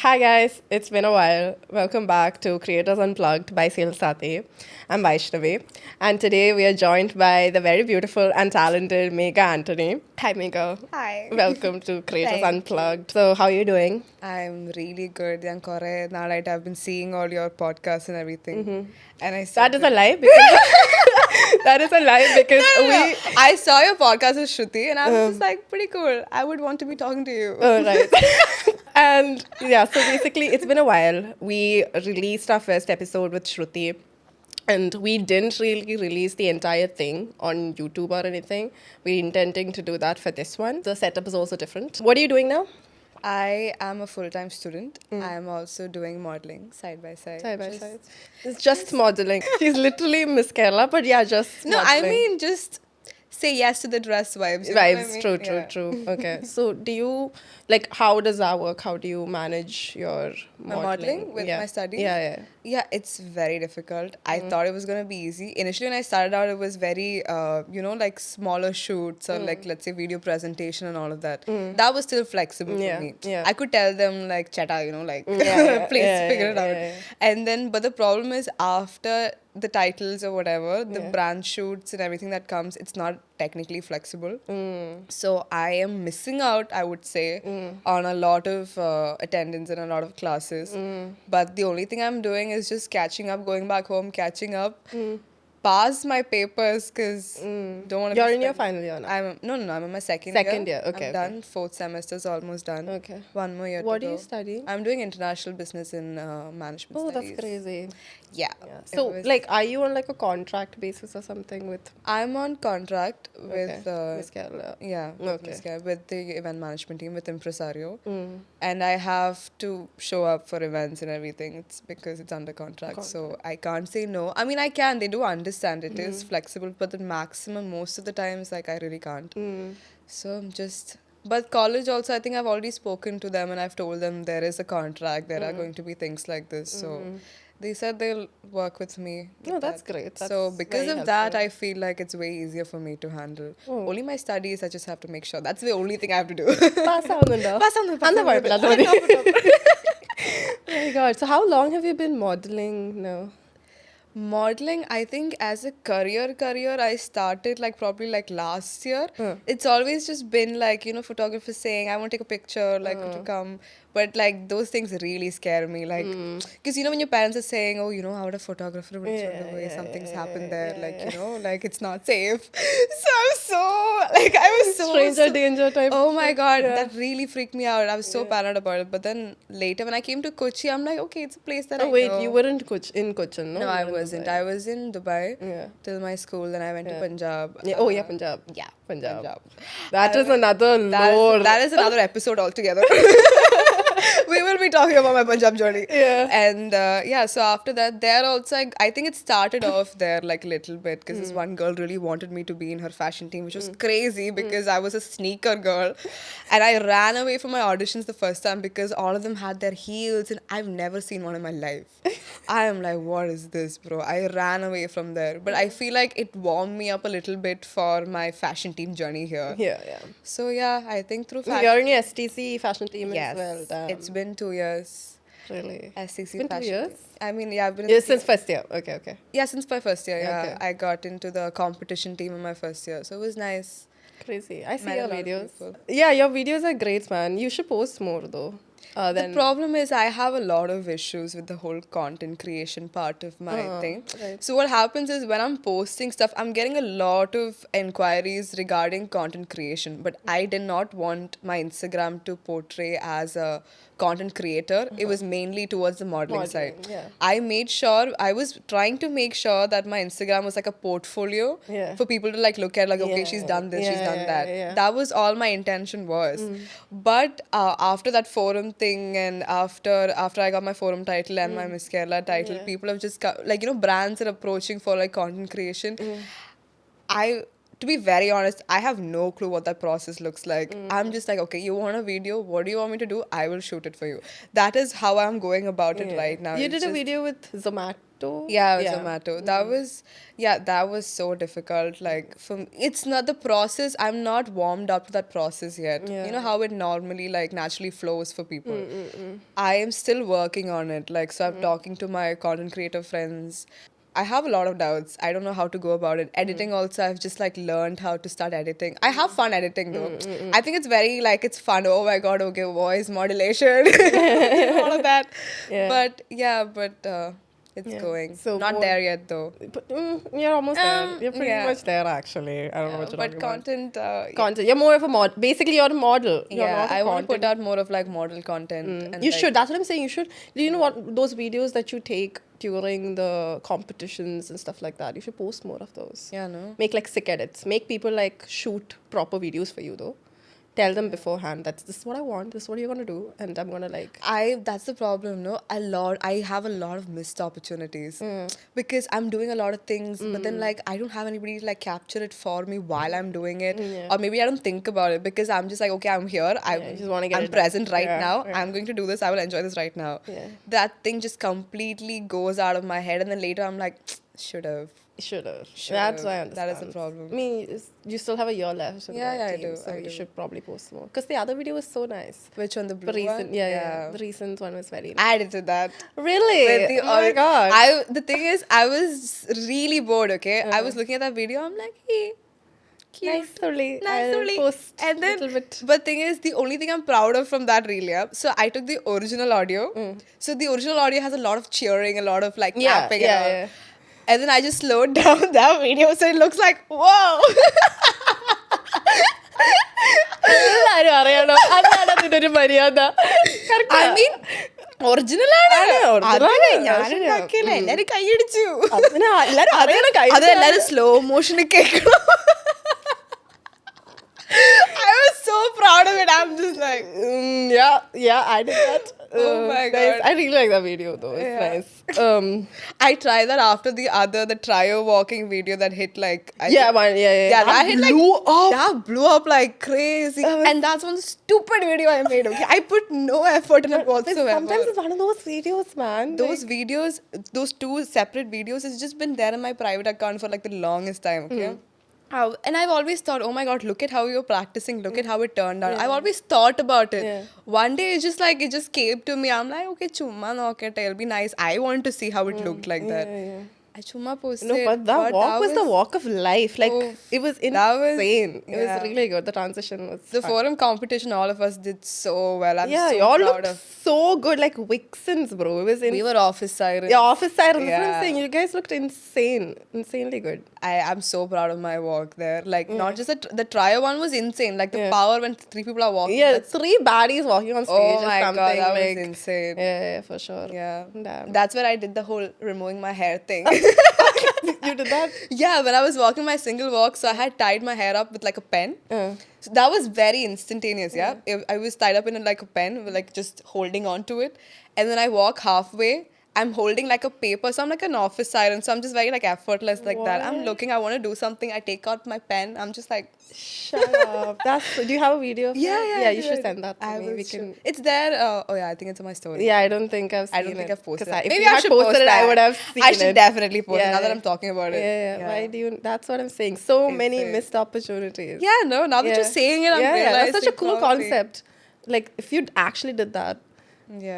Hi guys, it's been a while. Welcome back to Creators Unplugged by Saathi. I'm Vaishnavi, and today we are joined by the very beautiful and talented Megha Antony. Hi Megha. Hi. Welcome to Creators Thank Unplugged. So, how are you doing? I'm really good. Now I've been seeing all your podcasts and everything. And I That is a lie because that is a lie because we. I saw your podcast with Shruti and I was just like, pretty cool. I would want to be talking to you. Oh, right. And yeah, so basically, it's been a while. We released our first episode with Shruti, and we didn't really release the entire thing on YouTube or anything. We're intending to do that for this one. The setup is also different. What are you doing now? I am a full-time student. I am also doing modeling side by side. Side by side. It's just modeling. She's literally Miss Kerala, but yeah, just No, modeling. I mean just say yes to the dress vibes. You know what I Vibes, mean? true. Yeah. Okay, so do you, like, how does that work? How do you manage your My modeling with yeah. my studies? Yeah. Yeah, it's very difficult. I thought it was going to be easy. Initially, when I started out, it was very, like smaller shoots or like, let's say, video presentation and all of that. That was still flexible Yeah, for me. yeah. I could tell them, like, chata, like, Yeah, please yeah, figure it out. yeah. And then, but the problem is after the titles or whatever, the Yeah. brand shoots and everything that comes, it's not technically flexible. So I am missing out, I would say, on a lot of attendance and a lot of classes. But the only thing I'm doing is just catching up, going back home, catching up, pass my papers because don't want to. You're in your final year now. I'm in my second Second year. year, okay, I'm done. Fourth semester's almost done. Okay. One more year. What to are you go. studying? I'm doing international business in management Oh, studies. that's crazy. Yeah. So, like, are you on like a contract basis or something with I'm on contract with Miss Kerala? yeah, with Okay. Miss Guy, with the event management team, with Impresario. And I have to show up for events and everything. It's because it's under contract. So I can't say no. I mean, I can. They do understand it is flexible, but the maximum, most of the times, like, I really can't. So I'm just. But college also, I think I've already spoken to them and I've told them there is a contract, there are going to be things like this. So they said they'll work with me. No, with that's that. great. So That's because very of that, helpful. I feel like it's way easier for me to handle. Only my studies, I just have to make sure. That's the only thing I have to do. Pass ആവുന്നുണ്ടോ? അന്ന് കുഴപ്പമില്ല, അത് മതി. Oh my god. So how long have you been modeling now? Modeling, I think as a career, I started like probably like last year. It's always just been like, photographers saying, I want to take a picture, like to come. But like those things really scare me. Like, because when your parents are saying, oh, how would a photographer would show the way something's happened there, like, like it's not safe. So I'm so, like, I was so. Stranger danger type. Oh my god, that really freaked me out. I was so paranoid about it. But then later when I came to Kochi, I'm like, okay, it's a place that Oh I wait, know. you weren't in Cochin, no? No, You I were in wasn't. Dubai. I was in Dubai Yeah. till my school, then I went to Punjab. Yeah. Oh yeah, Punjab. Yeah, Punjab. That is another That lore. that is another episode altogether. We will be talking about my Punjab journey. Yeah. And so after that, there also, I think it started off there like a little bit because this one girl really wanted me to be in her fashion team, which was crazy because I was a sneaker girl. And I ran away from my auditions the first time because all of them had their heels and I've never seen one in my life. I am like, what is this, bro? I ran away from there. But I feel like it warmed me up a little bit for my fashion team journey here. Yeah. So yeah, I think through fashion. You're in your STC fashion team Yes, as well. Damn. it's been 2 years. Really. SCC Been 2 fashion years? team. I mean, yeah, I've been in Yeah, the since first year. Okay. yeah, since my first year. Yeah, Okay. I got into the competition team in my first year, so it was nice. Crazy. I see Met a your lot of videos. people. Yeah, your videos are great, man. You should post more though. The problem is I have a lot of issues with the whole content creation part of my thing. right. So what happens is when I'm posting stuff, I'm getting a lot of enquiries regarding content creation, but I did not want my Instagram to portray as a content creator. It was mainly towards the modeling side. yeah. I was trying to make sure that my Instagram was like a portfolio Yeah. for people to like look at, like, okay, she's done this, she's done that. Yeah. That was all my intention was. But after that forum thing and after I got my forum title and my Miss Kerala title, people have just brands are approaching for like content creation. To be very honest, I have no clue what that process looks like. I'm just like, okay, you want a video? What do you want me to do? I will shoot it for you. That is how I'm going about it right now. You It's did a just- video with Zomato Zomato. Yeah, Zomato. That was so difficult. Like, it's not the process. I'm not warmed up to that process yet. Yeah. You know how it normally, like, naturally flows for people. I am still working on it. Like, so I'm talking to my content creator friends. I have a lot of doubts. I don't know how to go about it. Editing also, I've just like learned how to start editing. I have fun editing though. I think it's very like it's fun. Oh my god, okay, voice modulation, all of that. Yeah. But it's Yeah. going. So Not more- there yet though. But you're almost there. You're pretty yeah. much there, actually. I don't know what you're But talking about. content, Content. You're more of a mod. Basically, you're a model. You're yeah, not a I want to put content. out more of like model content. And You like, should. That's what I'm saying. You should. Do you know what those videos that you take during the competitions and stuff like that? You should post more of those. Yeah, no. Make like sick edits. Make people like shoot proper videos for you though. Tell them beforehand that this is what I want. This is what you're gonna do, and I'm gonna like. That's the problem, no? I have a lot of missed opportunities because I'm doing a lot of things, but then like I don't have anybody to like capture it for me while I'm doing it, or maybe I don't think about it because I'm just like, okay, I'm here. you just wanna get I'm it done. present right Yeah, now. yeah. I'm going to do this. I will enjoy this right now. Yeah. That thing just completely goes out of my head, and then later I'm like, should have. Should have. Should've. That's why I understand. That is the problem. I mean, you still have a year left. In Yeah, the I team, do, So I you do. should probably post more. Because the other video was so nice. Which one, the blue The recent, one? yeah. The recent one was very nice. I edited that. Really? With the Oh my god. The thing is, I was really bored. Okay, I was looking at that video. I'm like, hey, cute, Nice, Sully. nice, I'll Sully. post And then, little bit. but thing is, the only thing I'm proud of from that reel, yeah. So I took the original audio. So the original audio has a lot of cheering, a lot of like clapping, and all. yeah. And then I just slowed down that video, so it looks like whoa. എല്ലാരും അറിയണം അതാണ് അതിനൊരു മര്യാദ Correct ആ? I mean, original ആണ്. original അതല്ലേ, ആണ്. ഞാൻ ശരിയാ. ഉണ്ടാക്കിയല്ലേ, എല്ലാരും കൈയടിച്ചു. അതിന് എല്ലാരും അറിയണം അത് എല്ലാരും സ്ലോ മോഷന് കേൾക്കണം. I was so proud of it. I'm just like, yeah, I did that. Oh my Nice. God. I really like that video though. It's Yeah. nice. I tried that after the trio walking video that hit like, Yeah, that hit like blew up. That blew up like crazy, and that's one stupid video I made. Okay, I put no effort in it whatsoever. Sometimes it's one of those videos, man. Those videos, those two separate videos, it's just been there in my private account for like the longest time. Okay. And I've always thought, oh my god, look at how you're practicing, look at how it turned out. I've always thought about it. Yeah. One day it's just like, it just came to me. I'm like, okay, chumma nokkete, it'll be nice. I want to see how it looked like that. I chumma posted. No, but that walk was the walk of life. Like, Oh, it was that was- insane. It was yeah. really good. The transition was The fun. forum competition, all of us did so well. I'm Yeah, so y'all proud looked of. so good. Like, Vixens, bro. It was in... We were office sirens. Yeah, office side. That's what I'm Yeah. saying. You guys looked insane. Insanely good. I'm so proud of my walk there. Like, not just the trio one was insane. Like, the power when three people are walking. Yeah, that's- 3 baddies walking on stage Oh or my something. god, that like, was insane. Yeah, for sure. Yeah. Damn. That's where I did the whole removing my hair thing. You did that? Yeah, when I was walking my single walk, so I had tied my hair up with like a pen. So that was very instantaneous, yeah. I was tied up in like a pen, with, like just holding on to it. And then I walk halfway. I'm holding like a paper, so I'm like an office siren. So I'm just very like effortless like that. I'm What? looking, I want to do something. I take out my pen. I'm just like, Shut up. Do you have a video of yeah, that? yeah. Yeah, I you do, should I do. send that to I me. will We can... It's there. Oh yeah, I think it's on my story. Yeah, I don't think I've seen it. I don't think I've posted 'Cause it. if Maybe you I had should posted post it, I that. would have seen I should it. definitely post it now that Yeah. I'm talking about it. Yeah. Why do you... That's what I'm saying. So many Insane. missed opportunities. Yeah, no, now that you're saying it, I'm realizing. That's such a cool probably. concept. Like, if you actually did that, Yeah.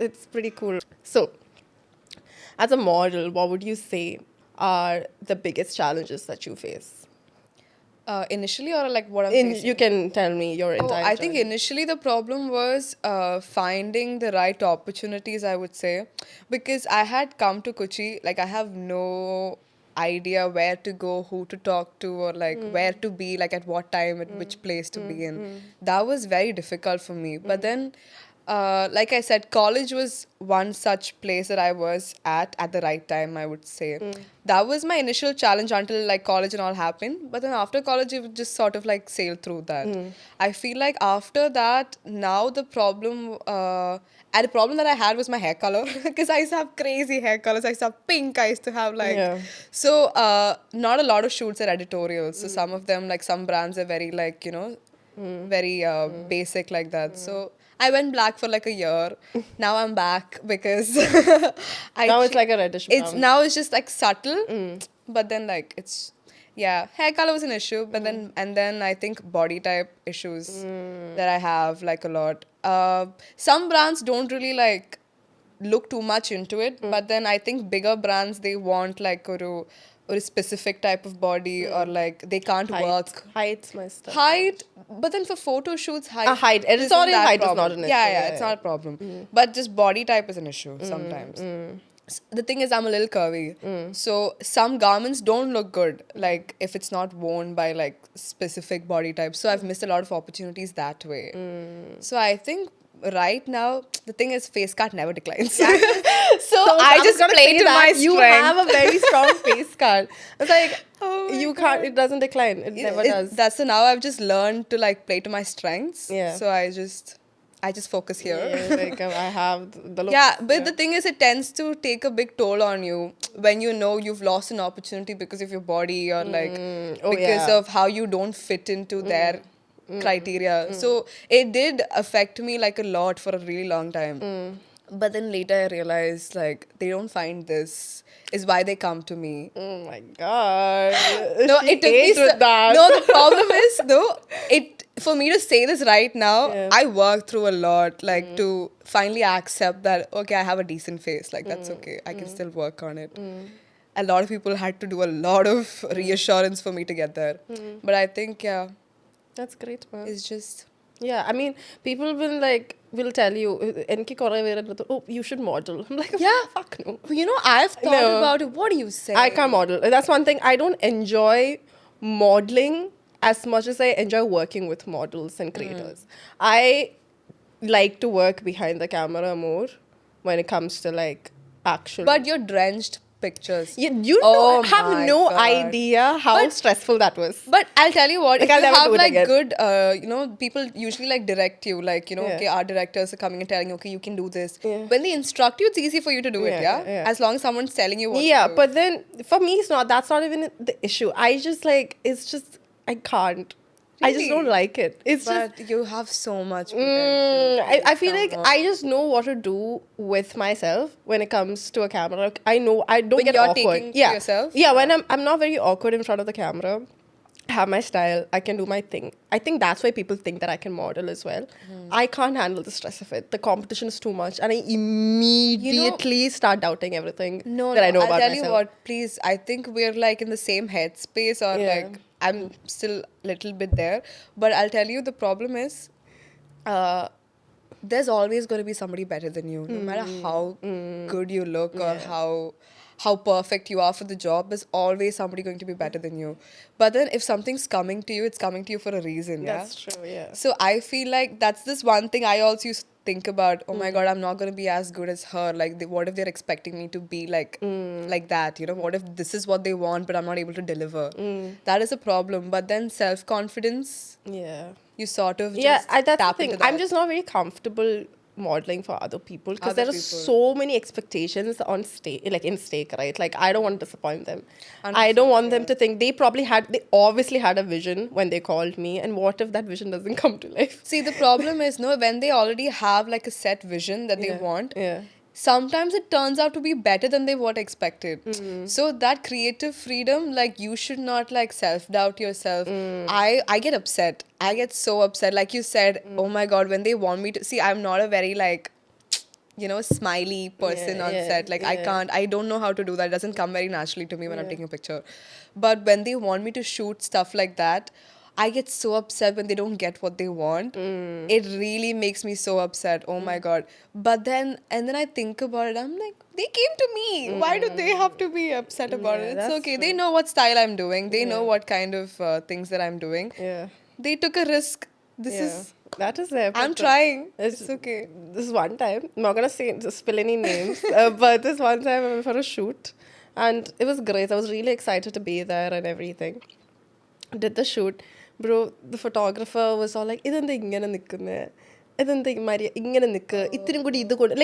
it's pretty cool. So, as a model, what would you say are the biggest challenges that you face? Initially, or like what I'm facing? You can tell me your entire I think journey. initially the problem was finding the right opportunities, I would say, because I had come to Kochi, like I have no idea where to go, who to talk to, or like where to be, like at what time, at which place to be in. That was very difficult for me. But then, like I said, college was one such place that I was at the right time, I would say. That was my initial challenge until like college and all happened. But then after college, it would just sort of like sail through that. I feel like after that, now the problem, and the problem that I had was my hair color, because I used to have crazy hair colors. I used to have pink. I used to have like, Yeah. so not a lot of shoots are editorials. So some of them, like some brands are very like, very basic like that. So I went black for like a year. Now I'm back because Now it's like a reddish brown. Now it's just like subtle, but then like it's yeah, hair color was an issue, but then I think body type issues that I have like a lot. Some brands don't really like look too much into it, but then I think bigger brands, they want like a specific type of body, or like they can't work Height's my stuff. height. But then for photo shoots, height Editorial isn't that height is problem. not an issue. Yeah, it's not a problem, but just body type is an issue sometimes. The thing is, I'm a little curvy, so some garments don't look good like if it's not worn by like specific body types. So I've missed a lot of opportunities that way. So I think right now the thing is, face cut never declines. So I just play to my strength. You have a very strong face card. It's like you can't. It doesn't decline. It never does. That's so now I've just learned to like play to my strengths. Yeah. So I just focus here. Yeah, like I have the look. Yeah, but the thing is, it tends to take a big toll on you when you know you've lost an opportunity because of your body, or like because of how you don't fit into their criteria. So it did affect me like a lot for a really long time. But then later I realized like they don't find this is why they come to me. Oh my god. No, She it took me ate with that. No, the problem is though, for me to say this right now, I worked through a lot like to finally accept that okay, I have a decent face, like that's okay, I can still work on it. A lot of people had to do a lot of reassurance for me to get there. But I think That's great, man. it's just Yeah, I mean, people will tell you, "Enki kore vera nattu, oh, you should model." I'm like, Yeah. fuck no. you know, I've thought No. about it. What do you say? I can't model. That's one thing. I don't enjoy modeling as much as I enjoy working with models and creators. I like to work behind the camera more when it comes to like actual. But you're drenched pictures. You Oh have my no God. idea how stressful that was. But I'll tell you what, Like, if I'll you never have do it like again. good, people usually like direct you, like, okay, our directors are coming and telling you, okay, you can do this. When they instruct you, it's easy for you to do it, yeah? As long as someone's telling you what to do. But then for me, that's not even the issue. I just like, it's just, I can't. I just Really? don't like it. It's just, But you have so much potential. I feel like I just know what to do with myself when it comes to a camera. Like, I know I don't When get you're awkward. taking to yourself? Yeah, when I'm not very awkward in front of the camera. I have my style. I can do my thing. I think that's why people think that I can model as well. I can't handle the stress of it. The competition is too much, and I immediately start doubting everything that I know I'll about tell myself. you what, please. I think we're like in the same headspace, or like I'm still a little bit there. But I'll tell you, the problem is, there's always going to be somebody better than you, no matter how good you look or how perfect you are for the job. There's always somebody going to be better than you. But then if something's coming to you, it's coming to you for a reason. That's true. Yeah. So I feel like that's this one thing I also used to think about. Oh my God, I'm not going to be as good as her. Like, what if they're expecting me to be like that? What if this is what they want, but I'm not able to deliver? That is a problem. But then self-confidence, you sort of just that's the tap thing. into that. I'm just not very comfortable modeling for other people because there are so many expectations on stake, like in stake, right? Like, I don't want to disappoint them. I don't want them to think they obviously had a vision when they called me, and what if that vision doesn't come to life? See, the problem is, when they already have like a set vision that they want, sometimes it turns out to be better than they what expected. So that creative freedom, like, you should not like self-doubt yourself. I get upset. I get so upset. Like you said, oh my God, when they want me to see, I'm not a very like, smiley person on set. Like, I don't know how to do that. It doesn't come very naturally to me when I'm taking a picture. But when they want me to shoot stuff like that, I get so upset when they don't get what they want. It really makes me so upset. Oh my God. But then I think about it. I'm like, they came to me. Why do they have to be upset about it? It's okay. They know what style I'm doing. They know what kind of things that I'm doing. They took a risk. That is there. I'm trying. It's okay. This one time, I'm not going to spill any names, but this one time I went for a shoot and it was great. I was really excited to be there and everything. Did the shoot. Bro, the photographer was all like, "Idende ingane nikkunne." Like,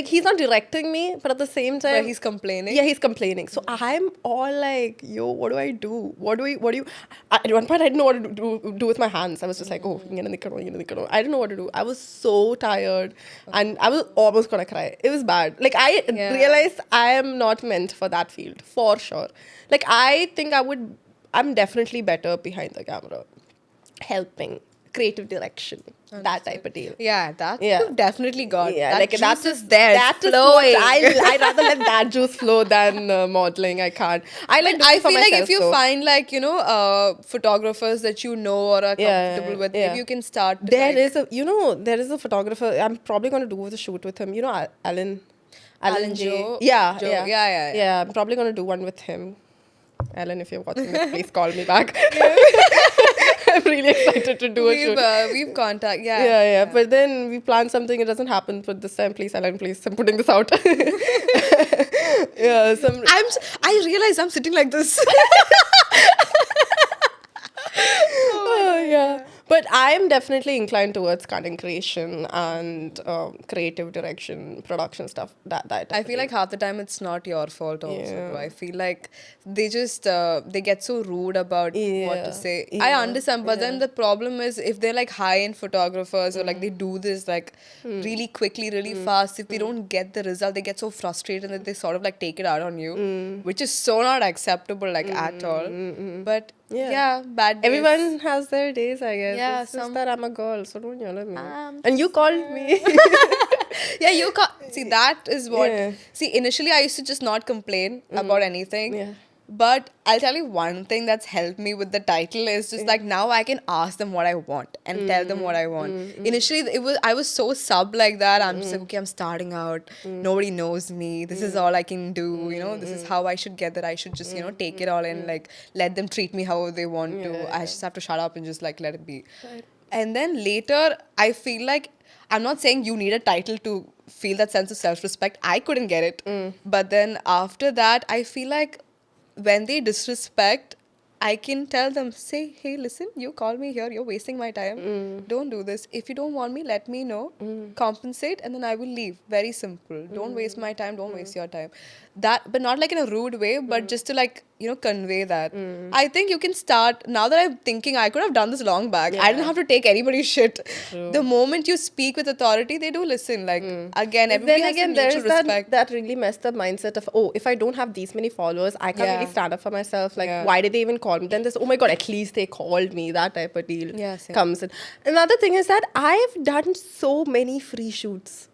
he's not directing me, but at the same time, But he's complaining. Yeah, he's complaining. So I'm all like, yo, what do I do? What do you? At one point, I didn't know what to do with my hands. I was just like, oh, I didn't know what to do. I was so tired, and I was almost gonna cry. It was bad. Like, I realized I am not meant for that field, for sure. Like, I think I'm definitely better behind the camera, helping, creative direction, that type of deal. Yeah, that Yeah. you've definitely got. Yeah, that like juice that's is there. That It's is flowing. what I'd rather let that juice flow than modeling. I can't. I like. But I doing it for feel like myself, if you though. find like photographers that you know or are comfortable with, maybe you can start. To There like, there is a photographer. I'm probably going to do a shoot with him. You know, Alan J. Joe. Yeah, Joe. yeah, Yeah. Yeah, I'm probably going to do one with him. Alan, if you're watching this, please call me back. I'm really excited to do a shoot. We've contact. Yeah. But then we plan something, it doesn't happen. But this time, please, Alan, please, I'm putting this out. Yeah, I realize I'm sitting like this. Yeah. But I'm definitely inclined towards content creation and creative direction, production stuff. That I feel like half the time it's not your fault also. Yeah. Bro. I feel like they just they get so rude about what to say. I Yeah. understand, but then the problem is if they're like high-end photographers or like they do this like really quickly, really fast, if they don't get the result, they get so frustrated that they sort of like take it out on you, which is so not acceptable like at all. But yeah, bad days. everyone has their days, I guess. Yeah, it's just some- that I'm a girl, so don't yell at me. And you called me. Yeah, you can't see that is what. Yeah. See, initially I used to just not complain about anything. Yeah. But I'll tell you one thing that's helped me with the title is just like now I can ask them what I want and tell them what I want. Initially, I was so sub like that. I'm just like, okay, I'm starting out. Nobody knows me. This is all I can do. You know, this is how I should get that. I should just take it all and like let them treat me how they want to. I just have to shut up and just like let it be. Right. And then later, I feel like I'm not saying you need a title to feel that sense of self-respect. I couldn't get it. But then after that, I feel like when they disrespect, I can tell them, say, hey, listen, you call me here, you're wasting my time. Don't do this. If you don't want me, let me know, compensate, and then I will leave. Very simple. Don't waste my time, don't waste your time. That, but not like in a rude way, but just to like, convey that. I think you can start, now that I'm thinking, I could have done this long back. I didn't have to take anybody's shit. The moment you speak with authority, they do listen. Like, again, everybody Then has again, some there's mutual respect. that really messed up mindset of, oh, if I don't have these many followers, I can't really stand up for myself. Like, why did they even call me? Then there's, oh my God, at least they called me. That type of deal comes in. Another thing is that I've done so many free shoots.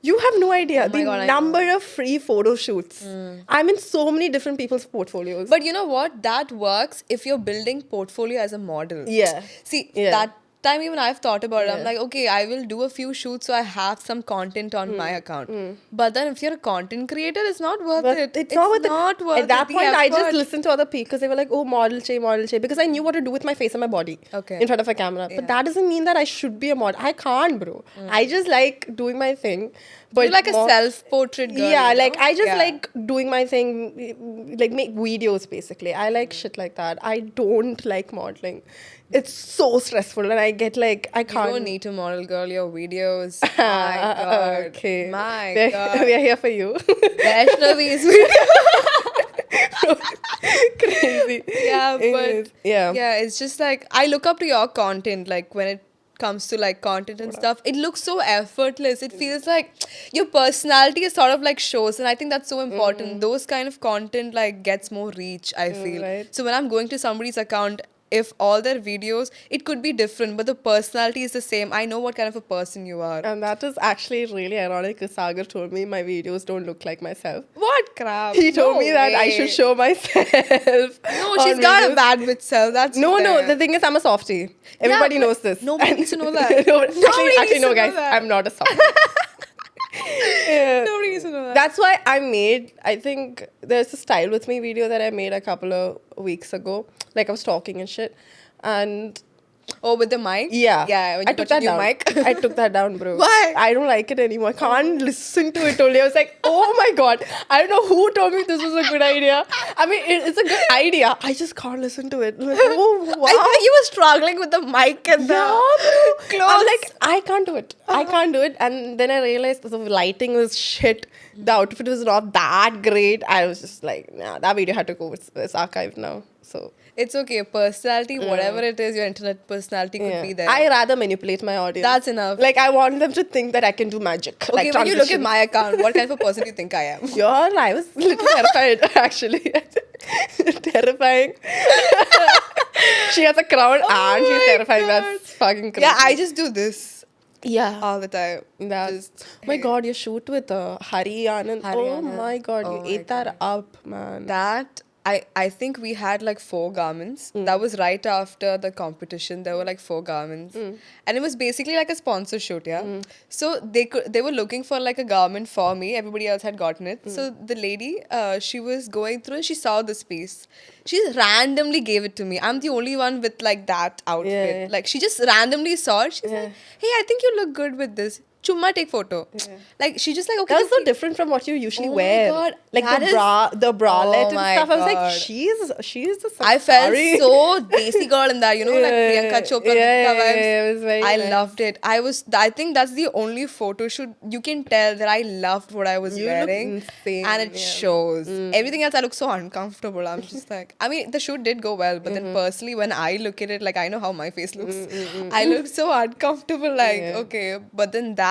You have no idea the number of free photo shoots. I'm in so many different people's portfolios. But you know what? That works if you're building portfolio as a model. Yeah. See, that time even I've thought about it. I'm like, okay, I will do a few shoots so I have some content on my account. But then if you're a content creator, it's not worth it. It's not worth it. At that the point, I just effort. listened to other people because they were like, oh, model che, because I knew what to do with my face and my body in front of a camera. But that doesn't mean that I should be a model. I can't, bro. I just like doing my thing. But you're like a self-portrait girl. Yeah, you know? like I just like doing my thing, like make videos basically. I like shit like that. I don't like modeling. It's so stressful and I get like, I can't. You don't need to model, girl. Your videos. My God. Okay. My God. We are here for you. Vaishnavi's video. Crazy. Yeah, but yeah, it's just like I look up to your content. Like when it comes to like content and stuff, it looks so effortless. It feels like your personality is sort of like shows, and I think that's so important. Those kind of content like gets more reach, I feel. Right. So when I'm going to somebody's account, if all their videos, it could be different, but the personality is the same. I know what kind of a person you are. And that is actually really ironic because Sagar told me my videos don't look like myself. What crap? He told me that I should show myself. No, she's got a bad with self. That's no. The thing is, I'm a softie. Everybody knows this. Nobody needs to know that. Actually, no, guys. I'm not a softie. Nobody needs to know that. That's why I think there's a Style With Me video that I made a couple of weeks ago. Like I was talking and shit. And Oh, with the mic? Yeah. Yeah, when I you took got that your down. new mic. I took that down, bro. Why? I don't like it anymore. I can't listen to it only. I was like, oh my God. I don't know who told me this was a good idea. I mean, it's a good idea. I just can't listen to it. I'm like, oh, wow. I feel like you were struggling with the mic and Yeah, the bro. clothes. I'm like, I can't do it. I can't do it. And then I realized the lighting was shit. The outfit was not that great. I was just like, nah, that video had to go. It's archived now. So It's okay. Personality, whatever it is, your internet personality could be there. I rather manipulate my audience. That's enough. Like I want them to think that I can do magic. Okay, like when you look at transitions. my account, what kind of a person do you think I am? I was a little terrified actually. Terrifying. She has a crown and she's my terrifying. God. That's fucking crazy. Yeah, I just do this yeah. all the time. That's, Just, my God, your shoot with Hari Anand. Oh Haryana. my God, Oh you my ate that up, man. that I think we had like 4 garments. That was right after the competition. There were like 4 garments, and it was basically like a sponsor shoot. Yeah, so they were looking for like a garment for me. Everybody else had gotten it. So the lady, she was going through and she saw this piece. She randomly gave it to me. I'm the only one with like that outfit. Yeah. Like she just randomly saw it. She's like, "Hey, I think you look good with this. Chumma, take photo." Like she just like, okay. That's so different from what you usually Oh my wear. God, Like that the bralette Oh and my stuff. I was like, God. she's the I felt safari. so desi girl in that, you know, like Priyanka Chopra. Deepika vibes. It was very I nice. loved it. I think that's the only photo shoot you can tell that I loved what I was You look wearing, insane, and it yeah. shows. Everything else, I look so uncomfortable. I'm just like, I mean, the shoot did go well, but then personally, when I look at it, like I know how my face looks. I look so uncomfortable. Like Yeah. okay, but then that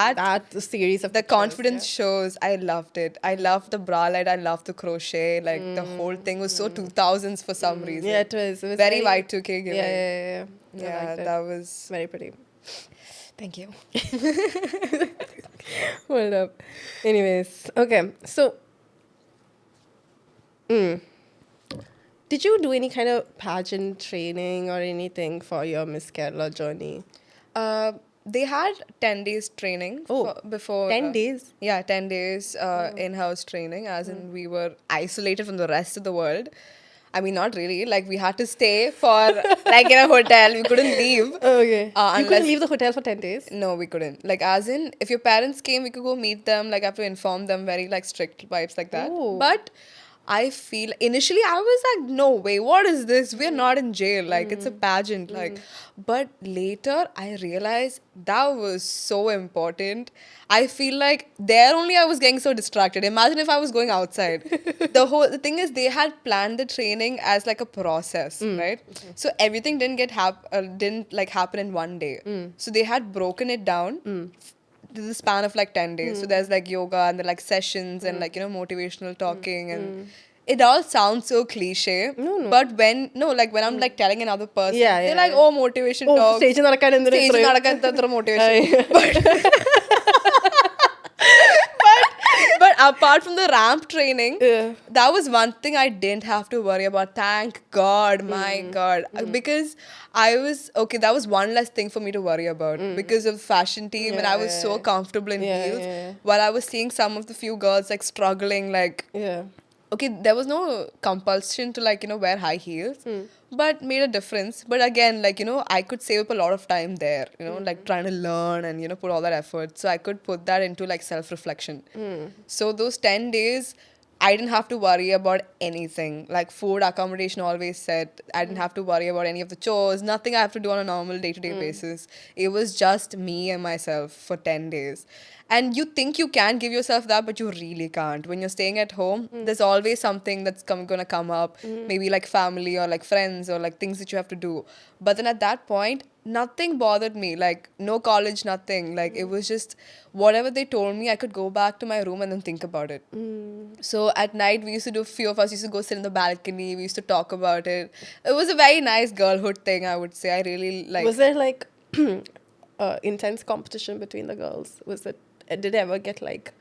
series of the pictures, confidence shows. I loved it. I loved the bralette. I loved the crochet. Like the whole thing was so 2000s for some reason. Yeah, it was Very Y2K giving. Yeah. I Yeah, liked it. that was. Very pretty. Thank you. Hold up. Anyways, okay. So, did you do any kind of pageant training or anything for your Miss Kerala journey? They had 10 days training before. 10 days? Yeah, 10 days in-house training, as in we were isolated from the rest of the world. I mean, not really. Like, we had to stay for, like, in a hotel. We couldn't leave. Okay. You Unless- couldn't leave the hotel for 10 days? No, we couldn't. Like, as in, if your parents came, we could go meet them. Like, I have to inform them, very, like, strict vibes like that. Ooh. But I feel, initially, I was like, no way, what is this? We're not in jail. Like, it's a pageant. Like, but later, I realized that was so important. I feel like there only I was getting so distracted. Imagine if I was going outside. The thing is, they had planned the training as like a process, right? So everything didn't happen in one day. So they had broken it down to the span of like 10 days. So there's like yoga and there like sessions and like, you know, motivational talking and it all sounds so cliche. No. But when I'm like telling another person, Yeah, they're yeah, like, yeah. oh, motivation talk. Stage നടക്കാൻ എന്തിനാ Stage ഇത്രയും? നടക്കാൻ ഇത്ര motivation. But apart from the ramp training, that was one thing I didn't have to worry about. Thank God, my God. Because that was one less thing for me to worry about because of fashion team and I was so comfortable in heels. While I was seeing some of the few girls like struggling, like, Yeah. okay, there was no compulsion to like, you know, wear high heels, but made a difference. But again, like, you know, I could save up a lot of time there, you know, like trying to learn and, you know, put all that effort. So I could put that into like self-reflection. So those 10 days, I didn't have to worry about anything. Like food, accommodation always set. I didn't have to worry about any of the chores. Nothing I have to do on a normal day-to-day basis. It was just me and myself for 10 days. And you think you can give yourself that, but you really can't. When you're staying at home, there's always something that's gonna come up. Maybe like family or like friends or like things that you have to do. But then at that point, nothing bothered me. Like no college, nothing. Like it was just whatever they told me, I could go back to my room and then think about it. So at night, few of us used to go sit in the balcony. We used to talk about it. It was a very nice girlhood thing, I would say. I really like. Was there like intense competition between the girls? Did it ever get like?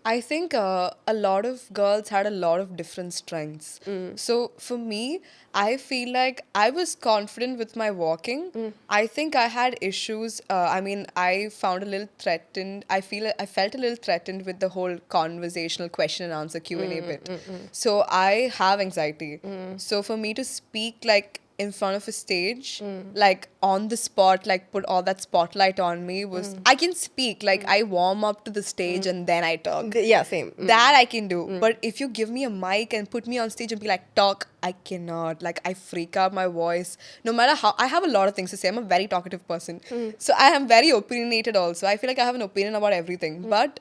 I think a lot of girls had a lot of different strengths. So for me, I feel like I was confident with my walking. I think I had issues. I found a little threatened. I felt a little threatened with the whole conversational question and answer Q&A bit. So I have anxiety. So for me to speak like in front of a stage, like on the spot, like put all that spotlight on me was I can speak, like I warm up to the stage and then I talk. Yeah, same. That I can do. But if you give me a mic and put me on stage and be like, talk, I cannot. Like, I freak out my voice. No matter how, I have a lot of things to say. I'm a very talkative person. So I am very opinionated also. I feel like I have an opinion about everything. But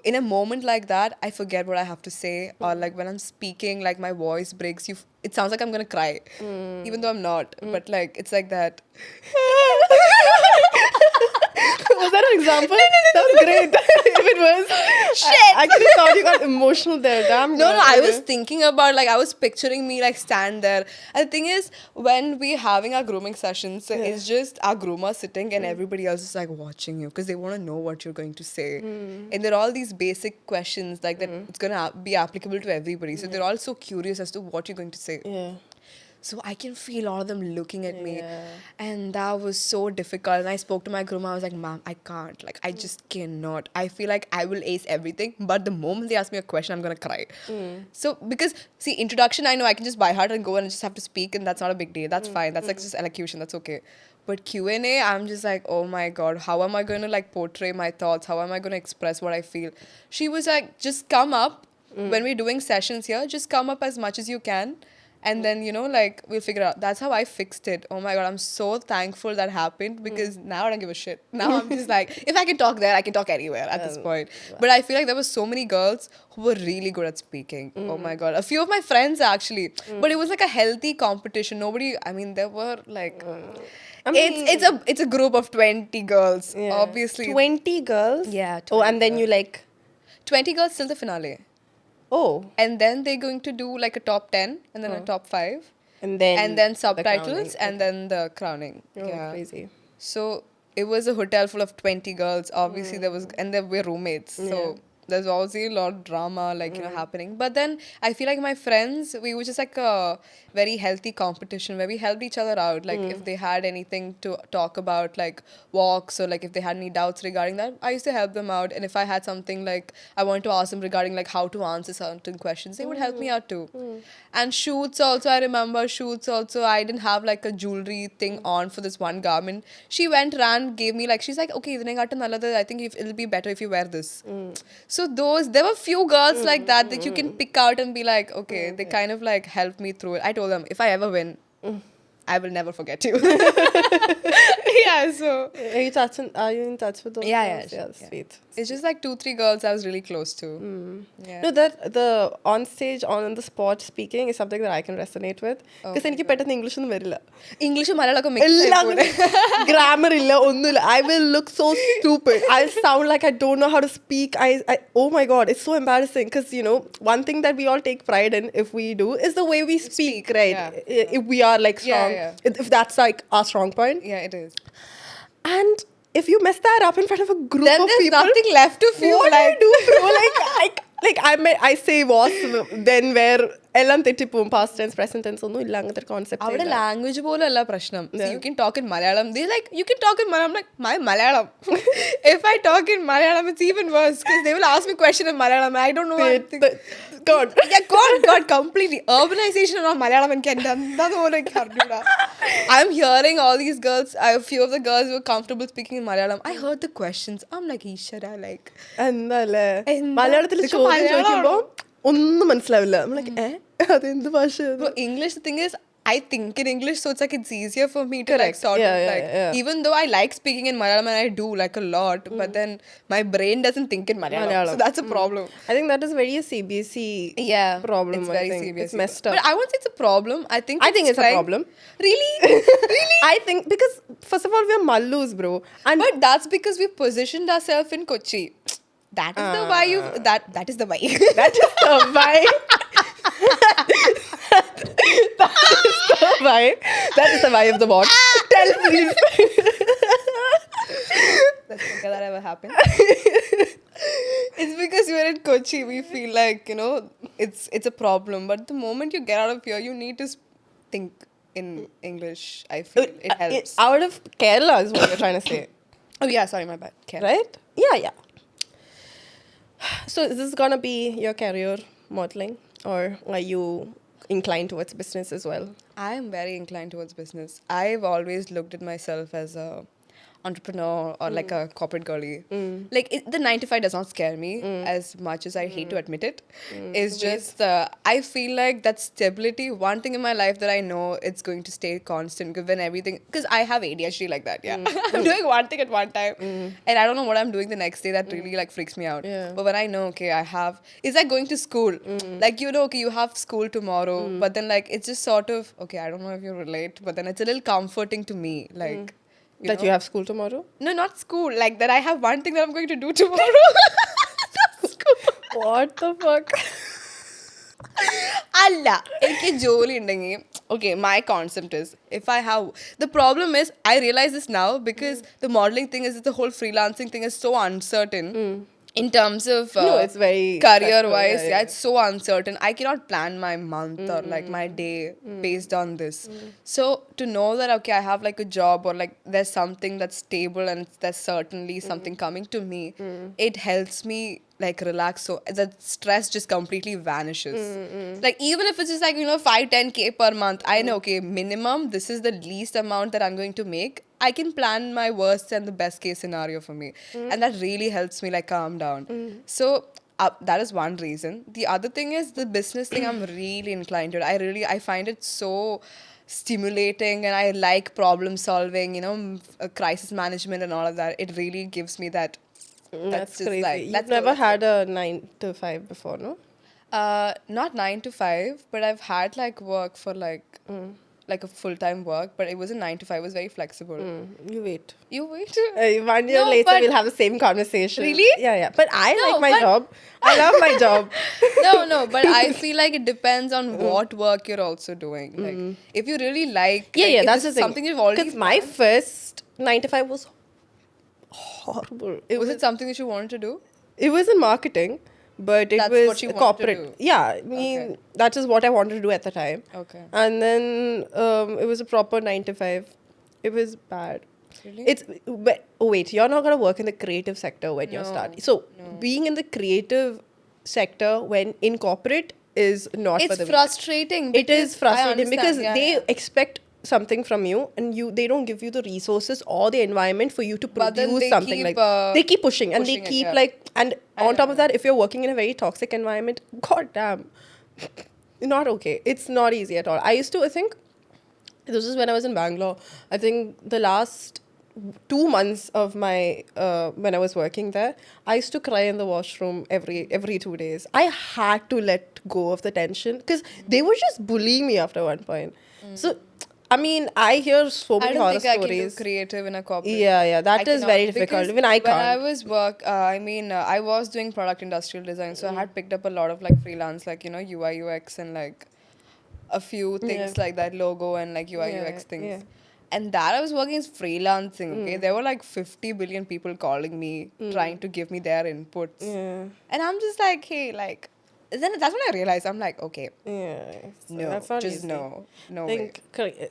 in a moment like that, I forget what I have to say. Or like when I'm speaking, like my voice breaks. It sounds like I'm going to cry. Even though I'm not. But like, it's like that. Was that an example? That was great. If it was, Shit. I actually thought you got emotional there. Damn. No, girl. I Okay. was thinking about, like, I was picturing me, like, stand there. And the thing is, when we're having our grooming sessions, it's just our groomer sitting and everybody else is, like, watching you because they want to know what you're going to say. And there are all these basic questions, like, that it's going to be applicable to everybody. So they're all so curious as to what you're going to say. Yeah. So I can feel all of them looking at me. Yeah. And that was so difficult. And I spoke to my groomer. I was like, ma'am, I can't. Like, I just cannot. I feel like I will ace everything. But the moment they ask me a question, I'm going to cry. So, because, see, introduction, I know I can just by heart and go and just have to speak. And that's not a big deal. That's fine. That's like just elocution. That's okay. But Q&A, I'm just like, oh my God, how am I going to like portray my thoughts? How am I going to express what I feel? She was like, just come up. When we're doing sessions here, just come up as much as you can. And then, you know, like, we'll figure out. That's how I fixed it. Oh my God, I'm so thankful that happened because now I don't give a shit. Now I'm just like, if I can talk there, I can talk anywhere at this point. But I feel like there were so many girls who were really good at speaking. Oh my God. A few of my friends actually. But it was like a healthy competition. Nobody, I mean, there were like... I mean, it's a group of 20 girls, yeah. obviously. 20 girls? Yeah, Oh, 20 and then girls. you like, 20 girls till the finale. oh. And then they're going to do like a top 10 and then a top 5. And then then the subtitles crowning. and then the crowning. Oh, Yeah. crazy. So it was a hotel full of 20 girls. Obviously, there was, and they were roommates. So there's obviously a lot of drama, like, you know, happening. But then I feel like my friends, we were just like a very healthy competition where we helped each other out. Like, if they had anything to talk about, like walks, or like if they had any doubts regarding that, I used to help them out. And if I had something like I wanted to ask them regarding like how to answer certain questions, they would help me out too. And shoots also, I remember shoots also, I didn't have like a jewelry thing on for this one garment. She ran, gave me like, she's like, okay, I think it'll be better if you wear this. So there were few girls like that you can pick out and be like, okay, they kind of like helped me through it. I told them, if I ever win, I will never forget you. Yeah, so Are you in touch with those Yeah, girls? yeah, Yeah, sweet. it's just like 2-3 girls I was really close to. Yeah. No, that the on stage, on the spot speaking is something that I can resonate with. Because എനിക്ക് പെട്ടെന്ന് English ഒന്നും വരില്ല. English Malayalam mix Grammar ഇല്ല ഒന്നുമില്ല. I will look so stupid. I'll sound like I don't know how to speak. Oh my God, it's so embarrassing. Because, you know, one thing that we all take pride in, if we do, is the way we speak, right? yeah. If we are like strong. Yeah. If that's like our strong point. Yeah, it is. And if you mess that up in front of a group Then of there's people, nothing left to feel what like. do you do, bro? I say was, then where എല്ലാം തെറ്റിപ്പോവും. Past tense, present tense ഒന്നും ഇല്ല, അങ്ങനത്തെ ഒരു concept അവിടെ ഇല്ല. Language പോലും അല്ല പ്രശ്നം. You can talk in Malayalam. They like, you can talk in Malayalam. I'm like, my Malayalam. If I talk in Malayalam, it's even worse because they will ask me question in Malayalam. I don't know. God. Yeah, God, completely. Urbanization of Malayalam and Canada. I'm hearing all these girls, a few of the girls were comfortable speaking in Malayalam. I heard the questions. I'm like, Ishara, like. എന്നല്ലേ എന്താ? മലയാളത്തിൽ ഇതൊക്കെ ചോദ്യം മലയാളമാണോ? ചോദിക്കുമ്പോ ഒന്നും മനസ്സിലാവില്ല. അതെന്ത് ഭാഷ? Bro, English, the thing is, I think in English, so it's like it's easier for me to like sort of like, even though I like speaking in Malayalam and I do like a lot, but then my brain doesn't think in Malayalam. So that's a problem. I think that is very a CBSE problem. It's very I think. CBSE. It's messed up. But I won't say it's a problem. I think it's a problem. Really? Really? I think because first of all we are Mallus, bro. And But that's because we positioned ourselves in Kochi. That is the why you that is the why. that is the vibe. That is the vibe of the bot. Tell please. Let's think that ever happened. It's because you're in Kochi, we feel like, you know, it's a problem. But the moment you get out of here, you need to think in English. I feel it helps. Out of Kerala is what you're trying to say. Oh yeah, sorry, my bad. Kerala. Right? Yeah. So is this gonna be your career, modeling, or are you inclined towards business as well? I am very inclined towards business. I've always looked at myself as a entrepreneur or like a corporate girly. Like the 9 to 5 does not scare me as much as I hate to admit it. It's just I feel like that stability. One thing in my life that I know it's going to stay constant given everything because I have ADHD like that. Yeah, I'm doing one thing at one time, and I don't know what I'm doing the next day. That really like freaks me out. Yeah. But when I know, okay, I have. It's like going to school. Like you know, okay, you have school tomorrow, but then like it's just sort of okay. I don't know if you relate, but then it's a little comforting to me, like. That you have school tomorrow? No, not school. Like that I have one thing that I'm going to do tomorrow. What the fuck? Allah. Okay, my concept is if I have the problem is I realize this now because the modeling thing is the whole freelancing thing is so uncertain. In terms of No, it's very career wise, yeah. it's so uncertain. I cannot plan my month or like my day based on this. So to know that okay, I have like a job or like there's something that's stable and there's certainly something coming to me, it helps me like relax. So that stress just completely vanishes. Like even if it's just like 5-10K per month, I know okay, minimum this is the least amount that I'm going to make. I can plan my worst and the best case scenario for me. And that really helps me like calm down. So that is one reason. The other thing is the business thing I'm really inclined to. I find it so stimulating and I like problem solving, crisis management and all of that. It really gives me that. That's just crazy. like, You've that's never all. had a 9 to 5 before, no? Not 9 to 5, but I've had like work for like a full-time work, but it wasn't 9 to 5. It was very flexible. You wait. You wait. 1 year No, later, but- we'll have the same conversation. Really? Yeah. But I No, like my but- job. I love my job. No, but I feel like it depends on what work you're also doing. Like, if you really like, Yeah, like, yeah, if that's this the is thing. something you've already Because my first 9 to 5 was horrible. was it something that you wanted to do? It was in marketing, but it That's was what you wanted to corporate. do. Yeah, I mean, Okay. that is what I wanted to do at the time. Okay. And then it was a proper 9 to 5. It was bad. Really? Wait, you're not going to work in the creative sector when you're No, starting. So, being in the creative sector when in corporate is not for It's the frustrating. It is because I frustrating because understand, they yeah. expect something from you and they don't give you the resources or the environment for you to But then produce they something keep, like they keep pushing and they pushing it, keep yeah. like and I on top know. of that if you're working in a very toxic environment, god damn, not okay. It's not easy at all. I think this is when I was in Bangalore. I think the last 2 months of my when I was working there, I used to cry in the washroom every 2 days. I had to let go of the tension because they were just bullying me after one point. So, I mean, I hear so I many don't horror think I can do stories. creative in a corporate. Yeah, that I is cannot, very difficult. because Even I When I can't. was I was doing product industrial design, so I had picked up a lot of like freelance, like UI UX and like a few things Yeah. like that, logo and like UI Yeah, UX things. yeah. And that I was working as freelancing. Okay, there were like 50 billion people calling me, trying to give me their inputs, Yeah, and I'm just like, hey, like. Then that's when I realized I'm like, okay, yeah. So no, that's not just easy. no I way. think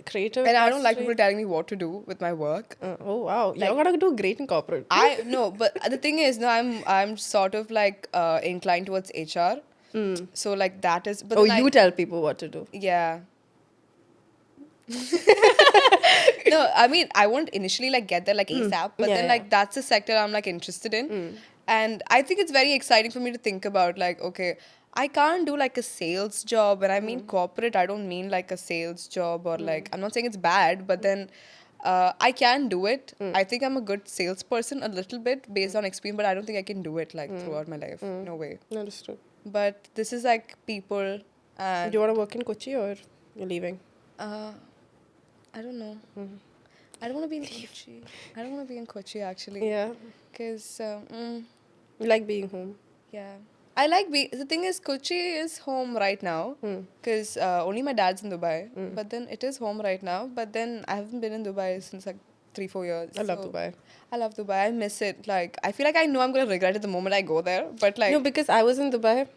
creative. And I don't like industry- people telling me what to do with my work. Oh wow, you're gonna do great in corporate. I no, but the thing is, no, I'm sort of like inclined towards HR. So like that is. But Oh, then you tell people what to do. yeah. No, I mean I won't initially like get there like ASAP, but Yeah, then yeah. like that's a sector I'm like interested in, and I think it's very exciting for me to think about like okay. I can't do like a sales job. When I mean corporate, I don't mean like a sales job or like, I'm not saying it's bad, but then I can do it. I think I'm a good salesperson a little bit based on experience, but I don't think I can do it like throughout my life. No way. Understood. But this is like people Do and you want to work in Kochi or you're leaving? I don't know. I don't want to be in Kochi. I don't want to be in Kochi actually. Yeah, Because, you like being home. yeah. I like the thing is Kochi is home right now because only my dad's in Dubai, but then it is home right now. But then I haven't been in Dubai since like 3-4 years. I love so Dubai. I love Dubai. I miss it. Like I feel like I know I'm gonna regret it the moment I go there. But like No, because I was in Dubai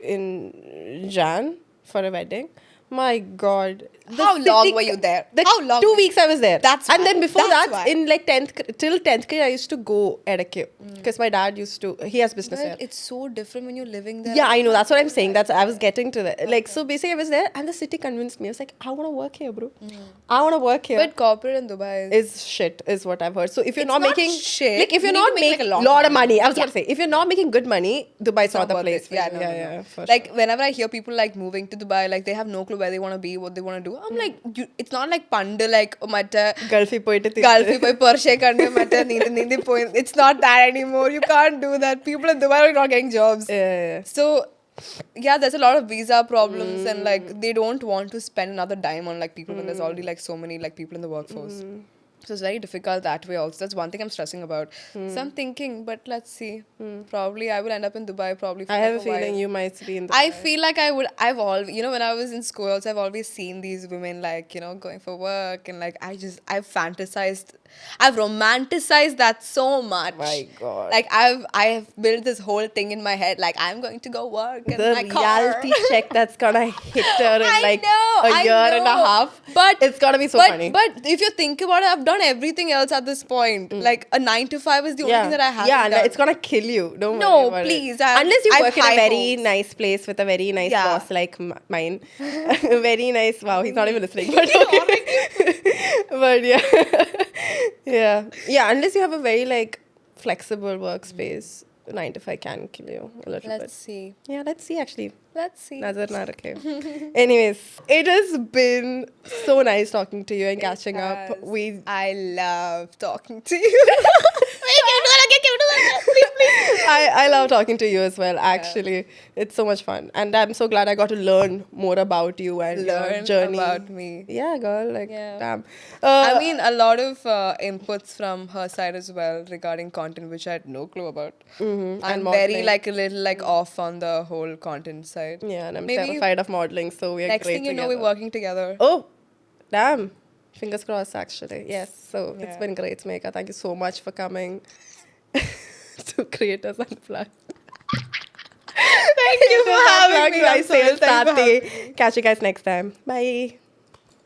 in Jan for a wedding, My God. How long were you there? How long 2 were you- weeks I was there. That's and why. then before That's that, why. in like 10th grade, I used to go edeke because my dad used to. He has business But there. it's so different when you're living there. Yeah, I know. That's what I'm saying. I was getting to that. Like, so basically, I was there, and the city convinced me. I was like, I want to work here, bro. I want to work here. But corporate in Dubai is Is shit, is what I've heard. So if you're It's not not making shit. like if you're You need not to make, making like, a a lot lot of money, I was Yeah. gonna say if you're not making good money, Dubai's not the worth place it. for Yeah, you. no, no, yeah, no. for Like sure. whenever I hear people like moving to Dubai, like they have no clue where they want to be, what they want to do. I'm like, it's not like panda like matter Gulfi പോയിട്ട് Gulfi poi Porsche karne matter needi point. It's not that anymore. You can't do that. People in Dubai are not getting jobs. yeah. So yeah, there's a lot of visa problems and like they don't want to spend another dime on like people when there's already like so many like people in the workforce. So it's very difficult that way also. That's one thing I'm stressing about. So I'm thinking, but let's see. Probably I will end up in Dubai probably for I have like a feeling while. you might be in the I feel like I would. I've always, when I was in school, also, I've always seen these women like, going for work and like I've fantasized, I've romanticized that so much. My God. Like I have built this whole thing in my head. Like I'm going to go work in the my reality car. check that's gonna hit her in I like know, a I year and a know. half. But it's gonna be so funny. But if you think about it, I've done everything else at this point. Like a 9 to 5 is the only thing that I haven't yeah, done. it's gonna kill you. Don't No, worry about please, it. Unless you I've work in a high very hopes. nice place with a very nice Yeah. boss like mine. Very nice. Wow, he's not even listening. But okay. But yeah, yeah. Unless you have a very like flexible workspace, 9 to 5 can kill you a little bit. Let's see. Yeah, let's see actually. Let's see. Nazar na rakhe. Anyways, it has been so nice talking to you and catching up. I love talking to you. I love talking to you as well, actually. It's so much fun. And I'm so glad I got to learn more about you and your Learn journey. about me. Yeah, girl. Like, Yeah. damn. I mean, a lot of inputs from her side as well regarding content, which I had no clue about. And I'm very modeling. like a little like off on the whole content side. Yeah, and I'm Maybe terrified of modeling, so we're Next great thing you know, together. we're working together. Oh, damn. Fingers crossed, actually. Yes. So it's Yeah. been great, Megha. Thank you so much for coming to Creators Unplugged. Thank you for having me. I'm so Sales excited for Saathi. Catch you guys next time. Bye.